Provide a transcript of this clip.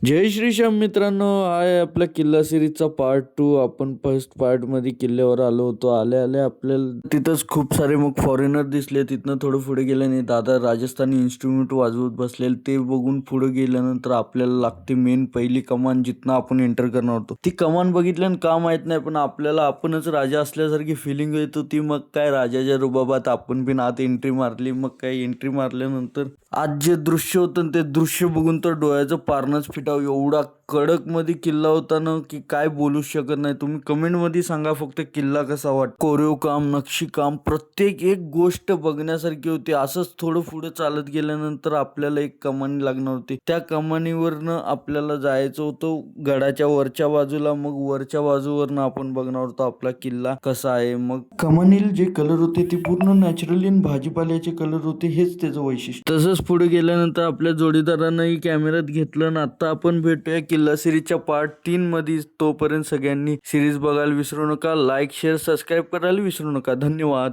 जय श्रीश्याम मित्रांनो, आहे आपल्या किल्ला सिरीजचा पार्ट 2. आपण फर्स्ट पार्ट मध्ये किल्ल्यावर आलो होतो. आले आपल्याला तिथंच खूप सारे मग फॉरेनर दिसले. तिथनं थोडं पुढे गेल्याने दादा राजस्थानी इन्स्ट्रुमेंट वाजवत बसलेले. ते बघून पुढे गेल्यानंतर आपल्याला लागते मेन पहिली कमान, जिथनं आपण एंटर करणार होतो. ती कमान बघितल्यानं का माहित नाही, पण आपल्याला आपणच राजा असल्यासारखी फिलिंग येत होती. मग काय राजाच्या रुबाबात आपण बिन आत एंट्री मारली. मग काय एंट्री मारल्यानंतर आज जे दृश्य होतं ते दृश्य बघून तर डोळ्याचं पारणंच फिटावं, एवढा कडक मध्ये किल्ला होता ना की काय बोलू शकत नाही. तुम्ही कमेंट मध्ये सांगा फक्त किल्ला कसा वाट. कोरीव काम, नक्षीकाम, प्रत्येक एक गोष्ट बघण्यासारखी होती. असंच थोडं पुढे चालत गेल्यानंतर आपल्याला एक कमानी लागणार होती. त्या कमानीवरनं आपल्याला जायचं होतं गडाच्या वरच्या बाजूला. मग वरच्या बाजूवरनं आपण बघणार होतो आपला किल्ला कसा आहे. मग कमानील जे कलर होते ते पूर्ण नॅचरली भाजीपाल्याचे कलर होते, हेच त्याचं वैशिष्ट्य. तसंच पुढे गेल्यानंतर आपल्या जोडीदारांनाही कॅमेऱ्यात घेतलं ना. आता आपण भेटूया किल्ला सिरीजच्या पार्ट 3 मध्ये. तोपर्यंत सगळ्यांनी सिरीज बघायला विसरू नका. लाईक, शेअर, सबस्क्राईब करायला विसरू नका. धन्यवाद.